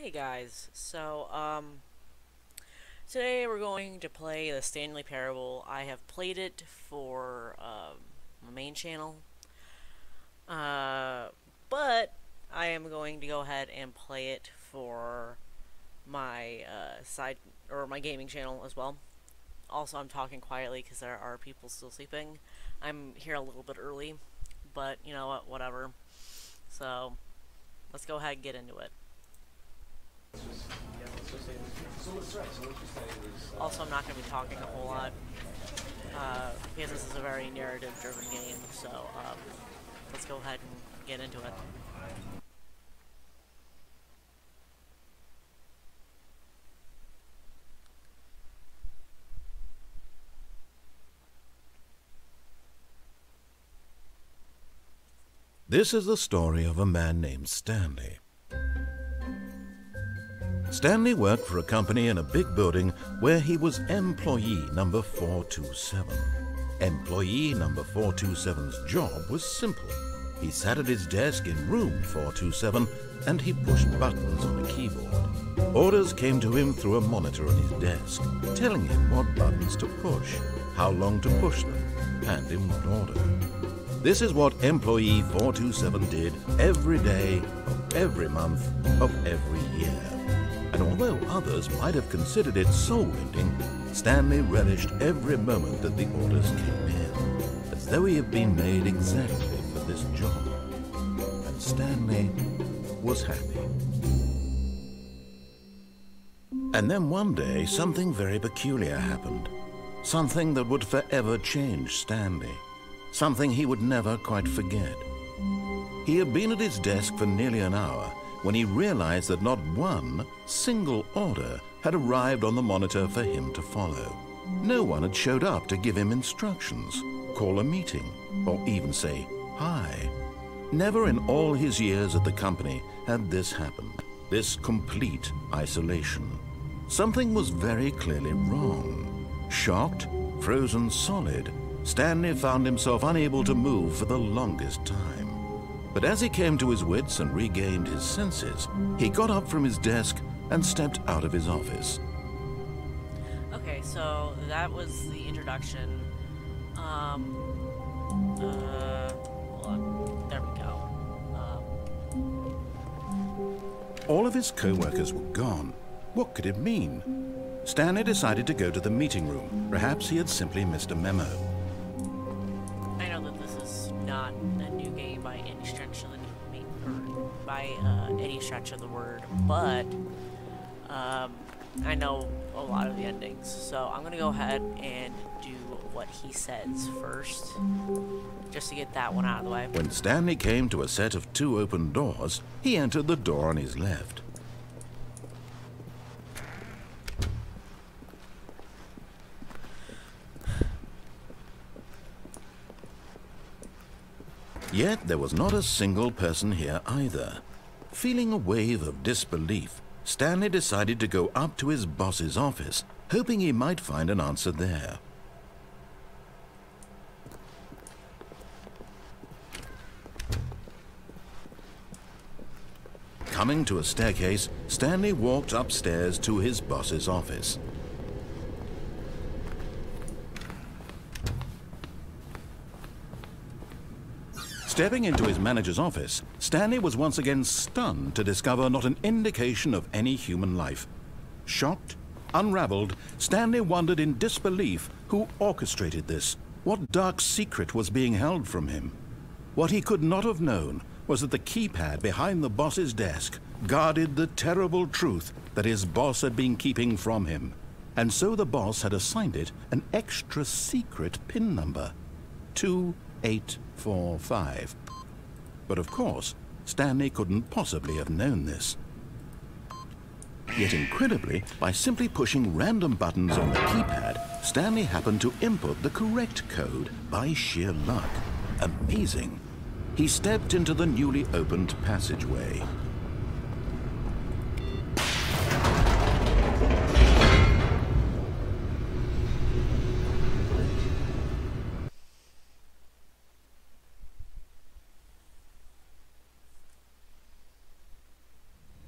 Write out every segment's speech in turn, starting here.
Hey guys, today we're going to play the Stanley Parable. I have played it for my main channel, uh, but I am going to go ahead and play it for my side or my gaming channel as well. Also, I'm talking quietly because there are people still sleeping. I'm here a little bit early, but you know what, whatever. So, let's go ahead and get into it. Also, I'm not going to be talking a whole lot, because this is a very narrative-driven game, so let's go ahead and get into it. This is the story of a man named Stanley. Stanley worked for a company in a big building where he was employee number 427. Employee number 427's job was simple. He sat at his desk in room 427 and he pushed buttons on a keyboard. Orders came to him through a monitor on his desk, telling him what buttons to push, how long to push them, and in what order. This is what employee 427 did every day of every month of every year. And although others might have considered it soul-rending, Stanley relished every moment that the orders came in, as though he had been made exactly for this job. And Stanley was happy. And then one day, something very peculiar happened. Something that would forever change Stanley. Something he would never quite forget. He had been at his desk for nearly an hour when he realized that not one single order had arrived on the monitor for him to follow. No one had showed up to give him instructions, call a meeting, or even say hi. Never in all his years at the company had this happened, this complete isolation. Something was very clearly wrong. Shocked, frozen solid, Stanley found himself unable to move for the longest time. But as he came to his wits and regained his senses, he got up from his desk and stepped out of his office. Okay, so that was the introduction. Hold on. There we go. All of his co-workers were gone. What could it mean? Stanley decided to go to the meeting room. Perhaps he had simply missed a memo. I know that this is not a new game by any stretch of the any stretch of the word, but I know a lot of the endings, so I'm gonna go ahead and do what he says first, just to get that one out of the way. When Stanley came to a set of two open doors, he entered the door on his left. Yet there was not a single person here either. Feeling a wave of disbelief, Stanley decided to go up to his boss's office, hoping he might find an answer there. Coming to a staircase, Stanley walked upstairs to his boss's office. Stepping into his manager's office, Stanley was once again stunned to discover not an indication of any human life. Shocked, unraveled, Stanley wondered in disbelief who orchestrated this, what dark secret was being held from him. What he could not have known was that the keypad behind the boss's desk guarded the terrible truth that his boss had been keeping from him. And so the boss had assigned it an extra secret PIN number, 2845. But of course, Stanley couldn't possibly have known this. Yet incredibly, by simply pushing random buttons on the keypad, Stanley happened to input the correct code by sheer luck. Amazing. He stepped into the newly opened passageway.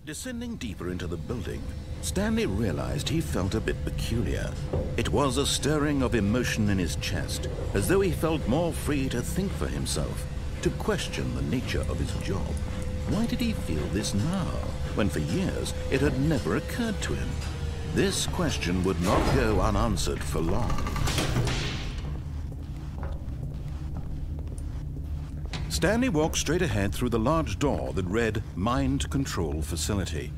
Descending deeper into the building, Stanley realized he felt a bit peculiar. It was a stirring of emotion in his chest, as though he felt more free to think for himself, to question the nature of his job. Why did he feel this now, when for years it had never occurred to him? This question would not go unanswered for long. Stanley walked straight ahead through the large door that read Mind Control Facility.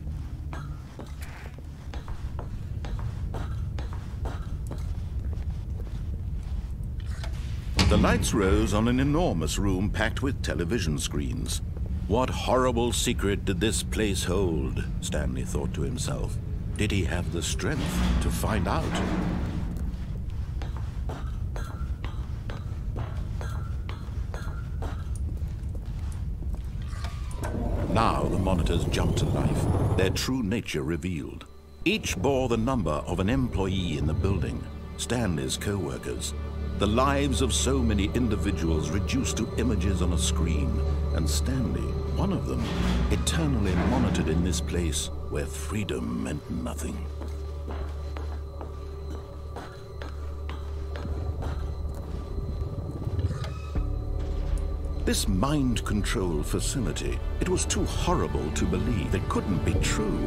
The lights rose on an enormous room packed with television screens. What horrible secret did this place hold? Stanley thought to himself. Did he have the strength to find out? Now the monitors jumped to life, their true nature revealed. Each bore the number of an employee in the building, Stanley's co-workers. The lives of so many individuals reduced to images on a screen, and Stanley, one of them, eternally monitored in this place where freedom meant nothing. This mind control facility, it was too horrible to believe. It couldn't be true.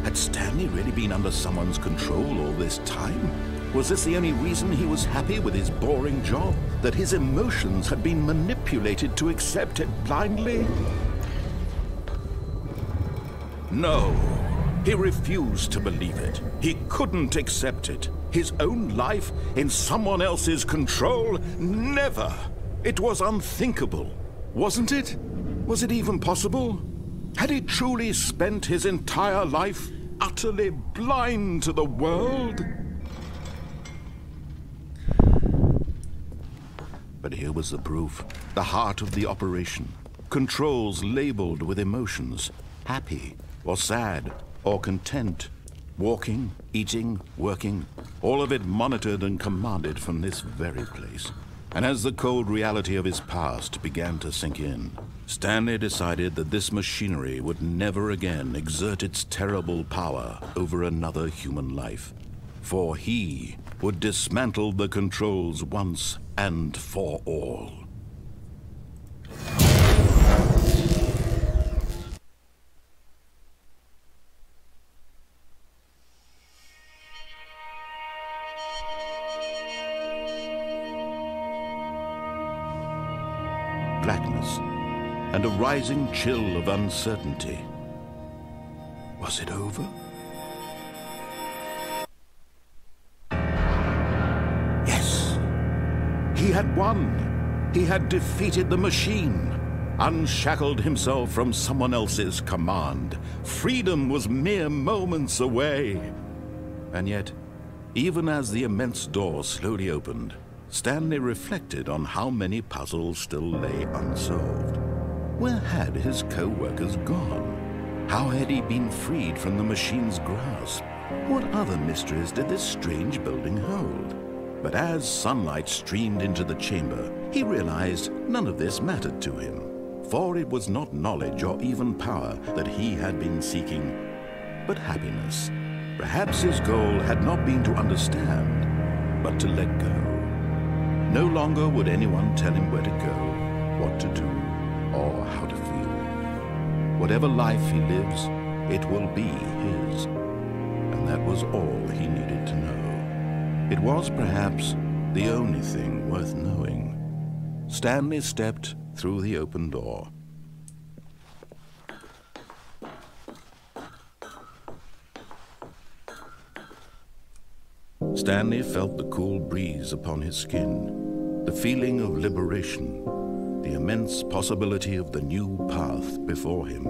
Had Stanley really been under someone's control all this time? Was this the only reason he was happy with his boring job? That his emotions had been manipulated to accept it blindly? No, he refused to believe it. He couldn't accept it. His own life in someone else's control? Never! It was unthinkable, wasn't it? Was it even possible? Had he truly spent his entire life utterly blind to the world? But here was the proof, the heart of the operation. Controls labeled with emotions, happy or sad or content. Walking, eating, working, all of it monitored and commanded from this very place. And as the cold reality of his past began to sink in, Stanley decided that this machinery would never again exert its terrible power over another human life. For he would dismantle the controls once and for all. Blackness and a rising chill of uncertainty. Was it over? Yes! He had won! He had defeated the machine, unshackled himself from someone else's command. Freedom was mere moments away. And yet, even as the immense door slowly opened, Stanley reflected on how many puzzles still lay unsolved. Where had his co-workers gone? How had he been freed from the machine's grasp? What other mysteries did this strange building hold? But as sunlight streamed into the chamber, he realized none of this mattered to him. For it was not knowledge or even power that he had been seeking, but happiness. Perhaps his goal had not been to understand, but to let go. No longer would anyone tell him where to go, what to do, or how to feel. Whatever life he lives, it will be his. And that was all he needed to know. It was perhaps the only thing worth knowing. Stanley stepped through the open door. Stanley felt the cool breeze upon his skin, the feeling of liberation, the immense possibility of the new path before him.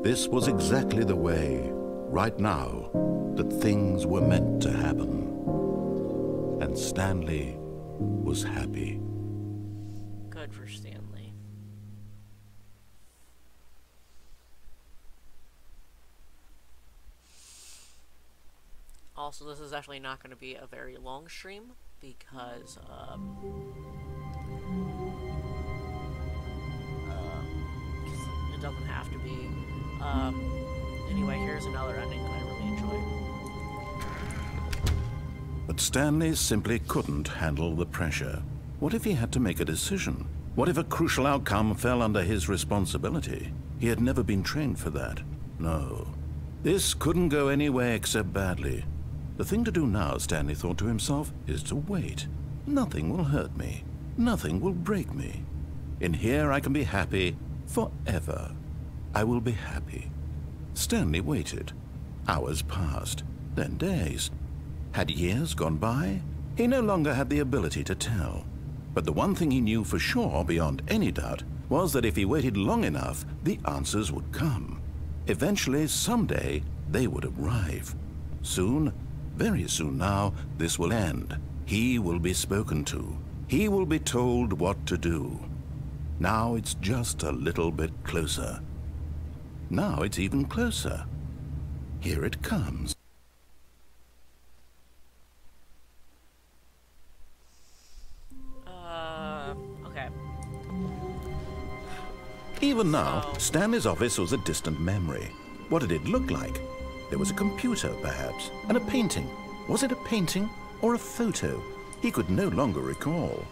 This was exactly the way, right now, that things were meant to happen. And Stanley was happy. Good for Stanley. Also, this is actually not going to be a very long stream because it doesn't have to be. Anyway, here's another ending that I really enjoy. But Stanley simply couldn't handle the pressure. What if he had to make a decision? What if a crucial outcome fell under his responsibility? He had never been trained for that. No. This couldn't go any way except badly. The thing to do now, Stanley thought to himself, is to wait. Nothing will hurt me. Nothing will break me. In here I can be happy forever. I will be happy. Stanley waited. Hours passed, then days. Had years gone by? He no longer had the ability to tell. But the one thing he knew for sure, beyond any doubt, was that if he waited long enough, the answers would come. Eventually, someday, they would arrive. Soon, very soon now, this will end. He will be spoken to. He will be told what to do. Now it's just a little bit closer. Now it's even closer. Here it comes. Okay. Even now, Stanley's office was a distant memory. What did it look like? There was a computer, perhaps, and a painting. Was it a painting or a photo? He could no longer recall.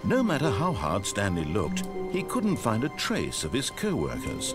No matter how hard Stanley looked, he couldn't find a trace of his co-workers.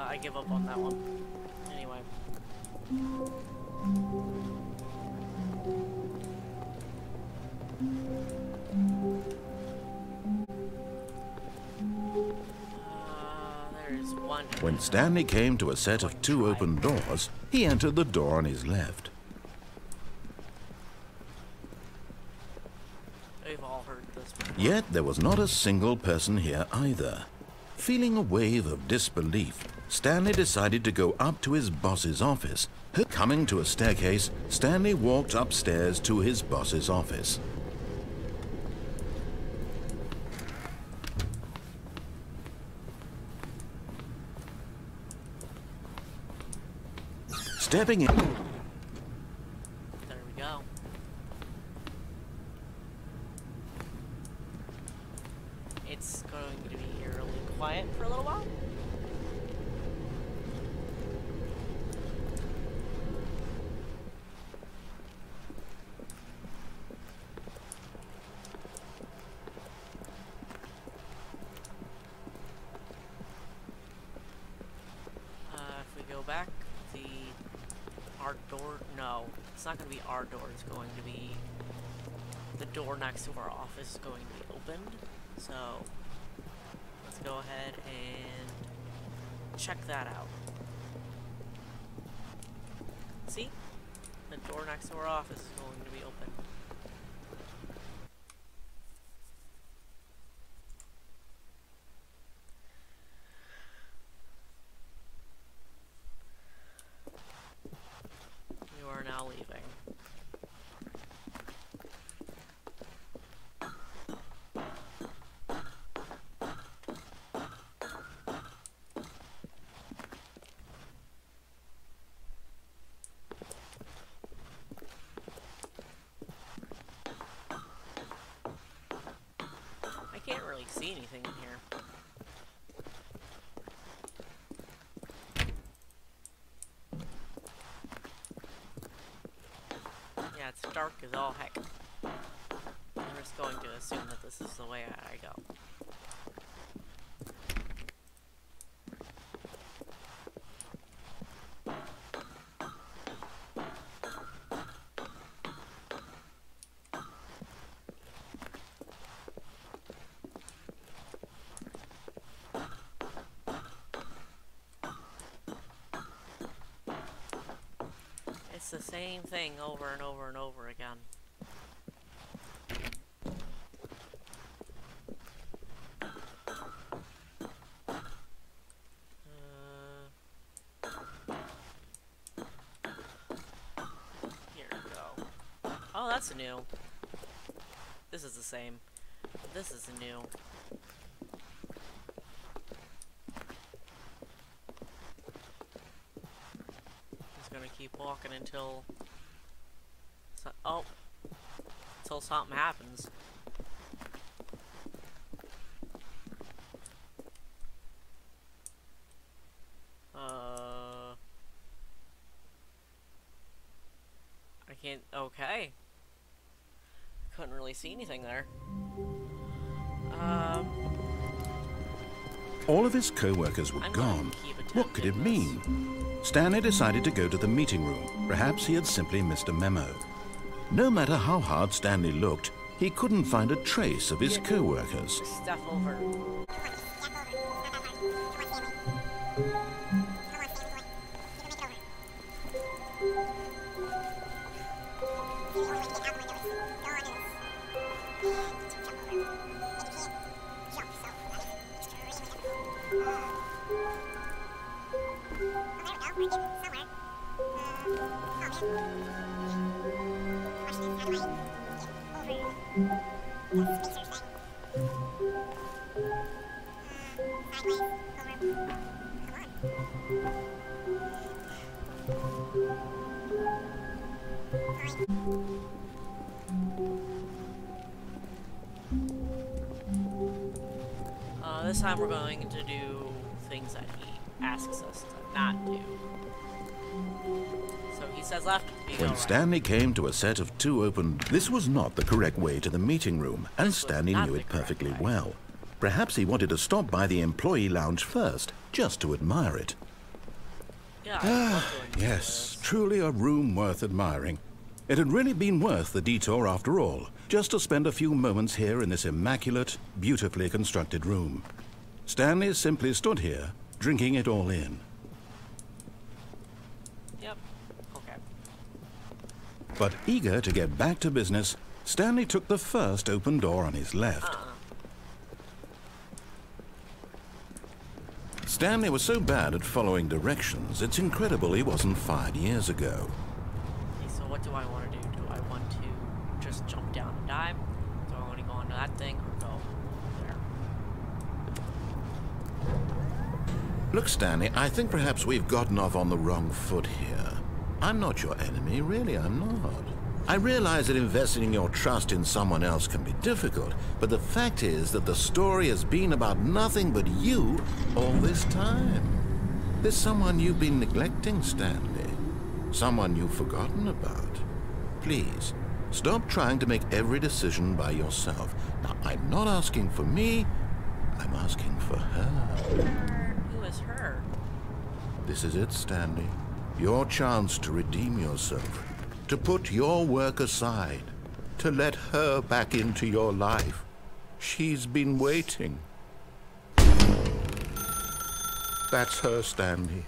I give up on that one. Anyway. There's one. When Stanley came to a set of two open doors, he entered the door on his left. We've all heard this before. Yet there was not a single person here either. Feeling a wave of disbelief, Stanley decided to go up to his boss's office. Coming to a staircase, Stanley walked upstairs to his boss's office. Stepping in... There we go. It's going to be eerily quiet for a little while. If we go back, our door, no, it's not going to be our door, it's going to be the door next to our office is going to be opened. So let's go ahead and check that out. See? The door next to our office is going to be open. You are now leaving. see anything in here. Yeah, it's dark as all heck. I'm just going to assume that this is the way I go. It's the same thing over and over and over again. Here we go. Oh, that's new. This is the same. This is new. Gonna keep walking until until something happens. I can't. Okay. Couldn't really see anything there. All of his co-workers were gone. What could it mean? Stanley decided to go to the meeting room. Perhaps he had simply missed a memo. No matter how hard Stanley looked, he couldn't find a trace of his co-workers. Step over. This time we're going to do things that he asks us to not do. So he says left, we go When right. Stanley came to a set of two open... This was not the correct way to the meeting room, and Stanley knew it perfectly well. Perhaps he wanted to stop by the employee lounge first, just to admire it. Yeah, Yes, truly a room worth admiring. It had really been worth the detour after all, just to spend a few moments here in this immaculate, beautifully constructed room. Stanley simply stood here, drinking it all in. Yep. Okay. But eager to get back to business, Stanley took the first open door on his left. Stanley was so bad at following directions, it's incredible he wasn't fired years ago. Okay, so what do I want to do? Do I want to just jump down and dive? Do I want to go onto that thing or go there? Look, Stanley, I think perhaps we've gotten off on the wrong foot here. I'm not your enemy, really, I'm not. I realize that investing your trust in someone else can be difficult, but the fact is that the story has been about nothing but you all this time. There's someone you've been neglecting, Stanley. Someone you've forgotten about. Please, stop trying to make every decision by yourself. Now, I'm not asking for me, I'm asking for her. Who is her? This is it, Stanley. Your chance to redeem yourself. To put your work aside, to let her back into your life. She's been waiting. That's her, Stanley.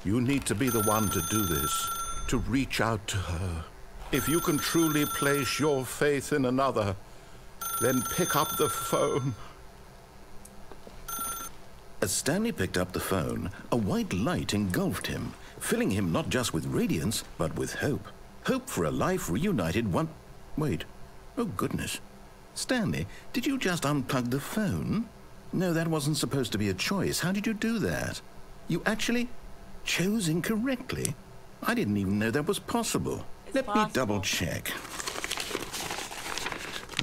You need to be the one to do this, to reach out to her. If you can truly place your faith in another, then pick up the phone. As Stanley picked up the phone, a white light engulfed him, filling him not just with radiance, but with hope. Hope for a life reunited one... Wait. Oh, goodness. Stanley, did you just unplug the phone? No, that wasn't supposed to be a choice. How did you do that? You actually chose incorrectly? I didn't even know that was possible. Let me double check.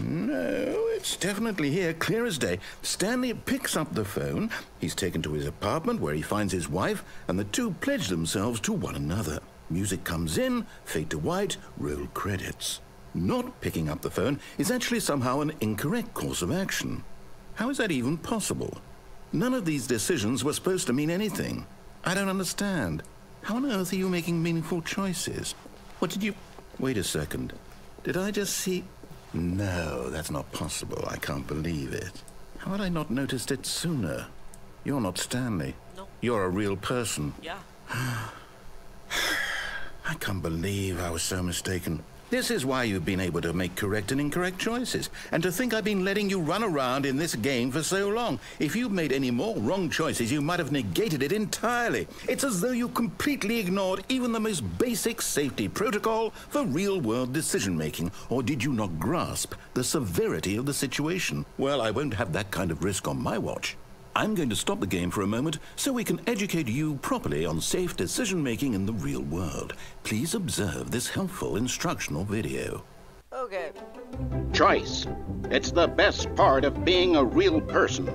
No, it It's definitely here, clear as day. Stanley picks up the phone. He's taken to his apartment where he finds his wife, and the two pledge themselves to one another. Music comes in, fade to white, roll credits. Not picking up the phone is actually somehow an incorrect course of action. How is that even possible? None of these decisions were supposed to mean anything. I don't understand. How on earth are you making meaningful choices? What did you... Wait a second. Did I just see... No, that's not possible. I can't believe it. How had I not noticed it sooner? You're not Stanley. No. You're a real person. Yeah. I can't believe I was so mistaken. This is why you've been able to make correct and incorrect choices. And to think I've been letting you run around in this game for so long. If you'd made any more wrong choices, you might have negated it entirely. It's as though you completely ignored even the most basic safety protocol for real-world decision-making. Or did you not grasp the severity of the situation? Well, I won't have that kind of risk on my watch. I'm going to stop the game for a moment so we can educate you properly on safe decision-making in the real world. Please observe this helpful instructional video. Okay. Choice. It's the best part of being a real person.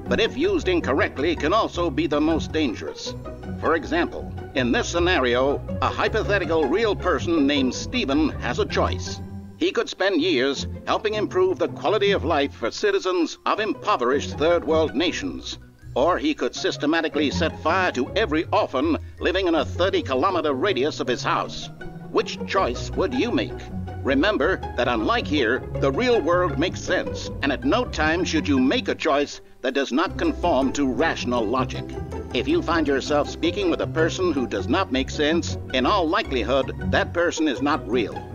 But if used incorrectly, can also be the most dangerous. For example, in this scenario, a hypothetical real person named Stephen has a choice. He could spend years helping improve the quality of life for citizens of impoverished third world nations. Or he could systematically set fire to every orphan living in a 30-kilometer radius of his house. Which choice would you make? Remember that unlike here, the real world makes sense, and at no time should you make a choice that does not conform to rational logic. If you find yourself speaking with a person who does not make sense, in all likelihood, that person is not real.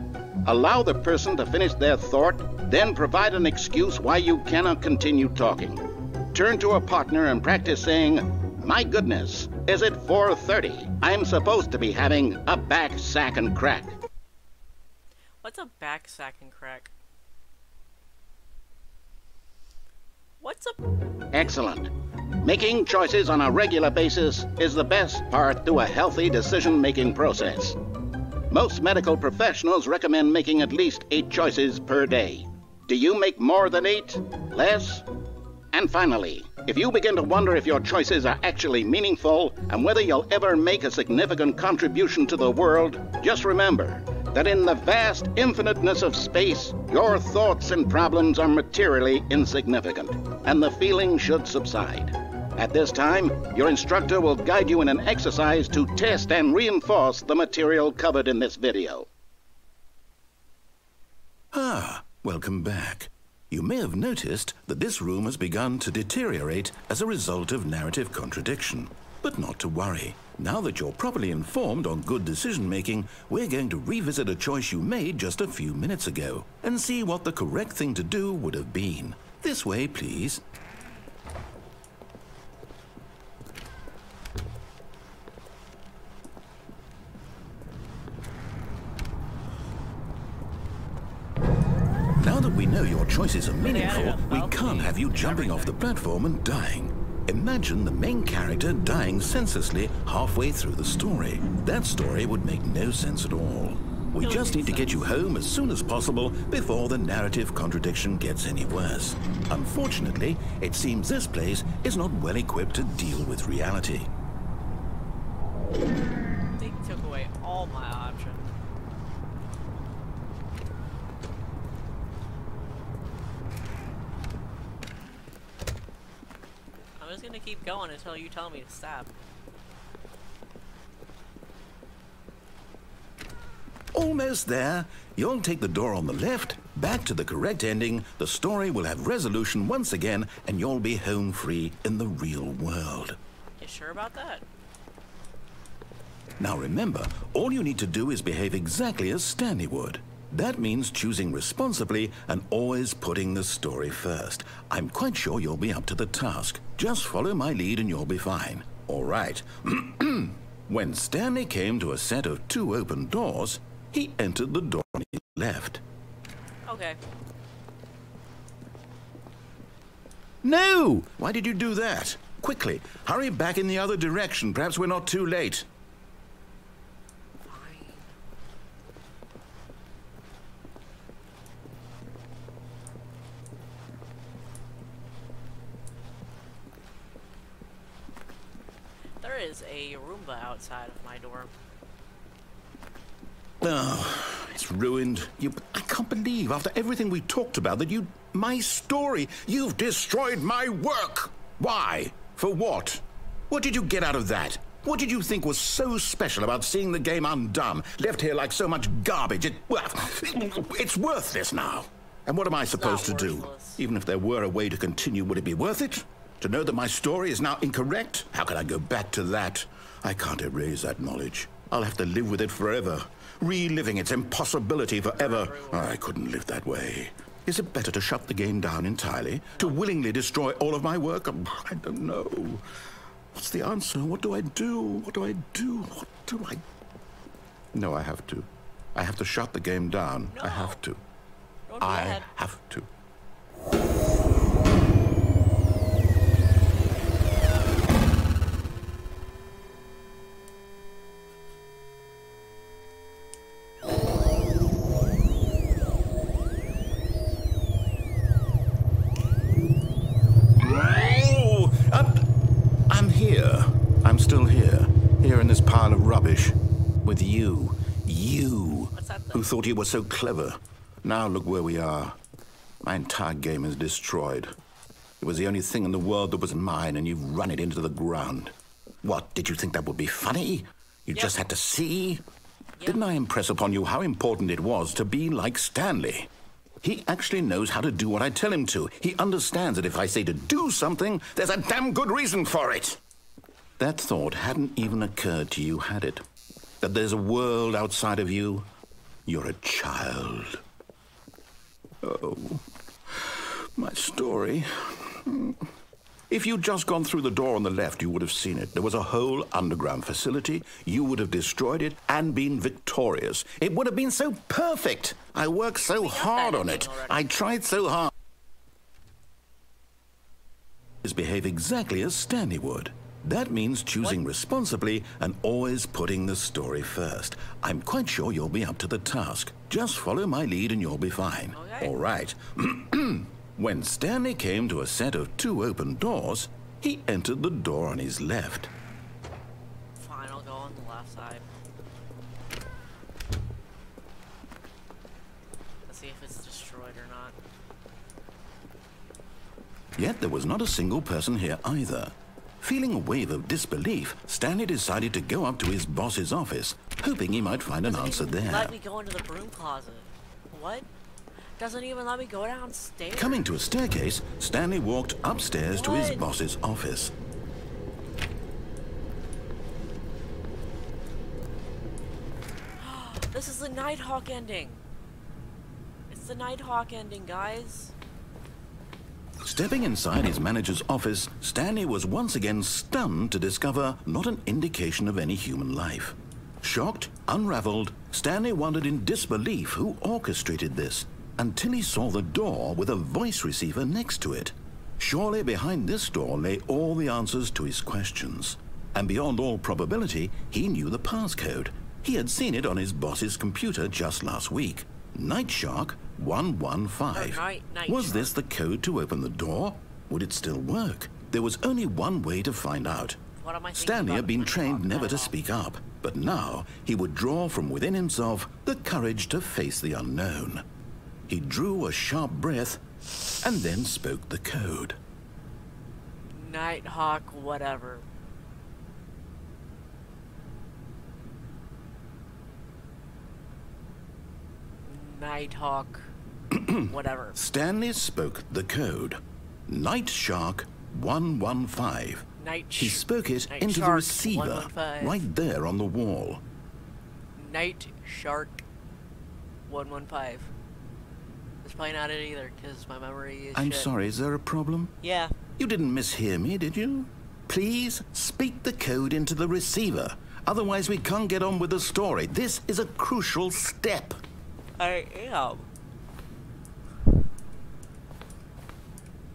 Allow the person to finish their thought, then provide an excuse why you cannot continue talking. Turn to a partner and practice saying, "My goodness, is it 4:30? I'm supposed to be having a back sack and crack." What's a back sack and crack? What's a... Excellent. Making choices on a regular basis is the best part to a healthy decision-making process. Most medical professionals recommend making at least 8 choices per day. Do you make more than 8? Less? And finally, if you begin to wonder if your choices are actually meaningful and whether you'll ever make a significant contribution to the world, just remember that in the vast infiniteness of space, your thoughts and problems are materially insignificant, and the feeling should subside. At this time, your instructor will guide you in an exercise to test and reinforce the material covered in this video. Welcome back. You may have noticed that this room has begun to deteriorate as a result of narrative contradiction. But not to worry. Now that you're properly informed on good decision-making, we're going to revisit a choice you made just a few minutes ago and see what the correct thing to do would have been. This way, please. Now that we know your choices are meaningful, we can't have you jumping off the platform and dying. Imagine the main character dying senselessly halfway through the story. That story would make no sense at all. We just need to get you home as soon as possible before the narrative contradiction gets any worse. Unfortunately, it seems this place is not well equipped to deal with reality. They took away all my options. I'm just gonna keep going until you tell me to stop. Almost there. You'll take the door on the left, back to the correct ending, the story will have resolution once again, and you'll be home free in the real world. You sure about that? Now remember, all you need to do is behave exactly as Stanley would. That means choosing responsibly and always putting the story first. I'm quite sure you'll be up to the task. Just follow my lead and you'll be fine. All right. When Stanley came to a set of 2 open doors, he entered the door on his left. Okay. No! Why did you do that? Quickly, hurry back in the other direction. Perhaps we're not too late. is a Roomba outside of my door. Oh, it's ruined. I can't believe, after everything we talked about, that my story, you've destroyed my work. Why? For what? What did you get out of that? What did you think was so special about seeing the game undone, left here like so much garbage? It's worthless now. And what am I supposed to do? Even if there were a way to continue, would it be worth it? To know that my story is now incorrect? How can I go back to that? I can't erase that knowledge. I'll have to live with it forever, reliving its impossibility forever. I couldn't live that way. Is it better to shut the game down entirely? To willingly destroy all of my work? I don't know. What's the answer? What do I do? What do I do? What do I... No, I have to. I have to shut the game down. No. I have to. Don't do that. I have to. I'm still here in this pile of rubbish, with you, What's that, who thought you were so clever. Now look where we are. My entire game is destroyed. It was the only thing in the world that was mine, and you've run it into the ground. What, did you think that would be funny? You just had to see? Didn't I impress upon you how important it was to be like Stanley? He actually knows how to do what I tell him to. He understands that if I say to do something, there's a damn good reason for it. That thought hadn't even occurred to you, had it? That there's a world outside of you? You're a child. Oh, my story. If you'd just gone through the door on the left, you would have seen it. There was a whole underground facility. You would have destroyed it and been victorious. It would have been so perfect. I worked so hard on it. I tried so hard. Behave exactly as Stanley would. That means choosing responsibly and always putting the story first. I'm quite sure you'll be up to the task. Just follow my lead and you'll be fine. Okay. All right. When Stanley came to a set of 2 open doors, he entered the door on his left. Fine, I'll go on the left side. Let's see if it's destroyed or not. Yet there was not a single person here either. Feeling a wave of disbelief, Stanley decided to go up to his boss's office, hoping he might find an answer there. Let me go into the broom closet. What? Doesn't even let me go downstairs. Coming to a staircase, Stanley walked upstairs to his boss's office. This is the Nighthawk ending. It's the Nighthawk ending, guys. Stepping inside his manager's office, Stanley was once again stunned to discover not an indication of any human life. Shocked, unraveled, Stanley wondered in disbelief who orchestrated this, until he saw the door with a voice receiver next to it. Surely behind this door lay all the answers to his questions. And beyond all probability, he knew the passcode. He had seen it on his boss's computer just last week. Night Shark 115. Was this the code to open the door? Would it still work? There was only one way to find out. Stanley had been trained never to speak up, but now he would draw from within himself the courage to face the unknown. He drew a sharp breath and then spoke the code. Nighthawk, whatever. Nighthawk, whatever. Stanley spoke the code. Night Shark 115. He spoke it into the receiver, right there on the wall. Night Shark 115. That's probably not it either, because my memory is I'm shit. sorry, is there a problem? Yeah. You didn't mishear me, did you? Please speak the code into the receiver. Otherwise, we can't get on with the story. This is a crucial step. I am.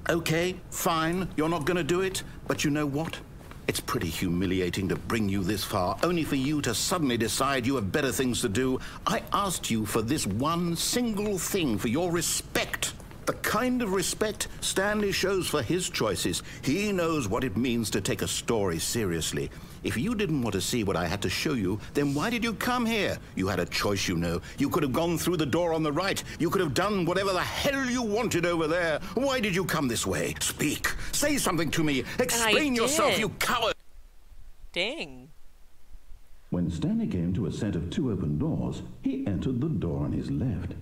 Okay, fine, you're not gonna do it, but you know what? It's pretty humiliating to bring you this far, only for you to suddenly decide you have better things to do. I asked you for this one single thing, for your respect. The kind of respect Stanley shows for his choices. He knows what it means to take a story seriously. If you didn't want to see what I had to show you, then why did you come here? You had a choice, you know. You could have gone through the door on the right. You could have done whatever the hell you wanted over there. Why did you come this way? Speak. Say something to me. Explain yourself, you coward. Dang. When Stanley came to a set of 2 open doors, he entered the door on his left.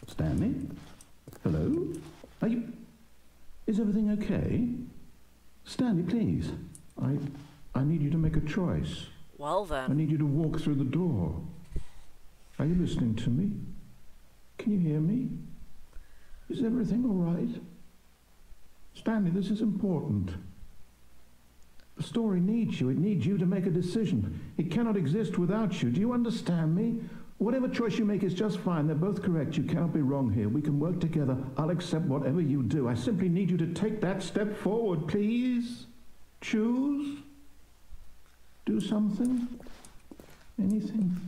Stanley? Hello? Are you... Is everything okay? Stanley, please. I need you to make a choice. Well then. I need you to walk through the door. Are you listening to me? Can you hear me? Is everything all right? Stanley, this is important. The story needs you. It needs you to make a decision. It cannot exist without you. Do you understand me? Whatever choice you make is just fine. They're both correct. You cannot be wrong here. We can work together. I'll accept whatever you do. I simply need you to take that step forward, please. Choose. Do something. Anything.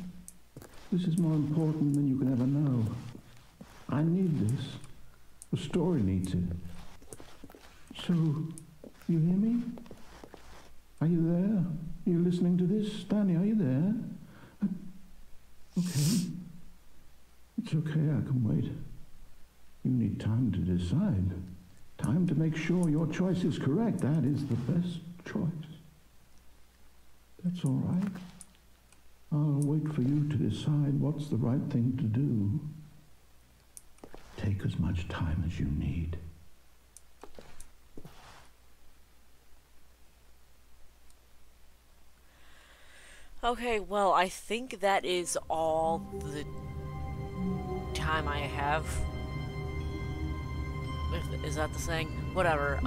This is more important than you can ever know. I need this. The story needs it. So, you hear me? Are you there? Are you listening to this? Stanley, are you there? Okay. It's okay, I can wait. You need time to decide. Time to make sure your choice is correct. That is the best choice. That's all right. I'll wait for you to decide what's the right thing to do. Take as much time as you need. Okay, well, I think that is all the time I have. Is that the saying? Whatever.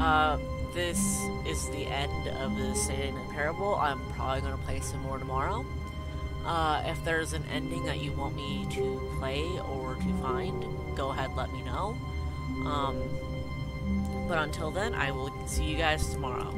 This is the end of the Stanley Parable. I'm probably going to play some more tomorrow. If there's an ending that you want me to play or to find, go ahead, let me know. But until then, I will see you guys tomorrow.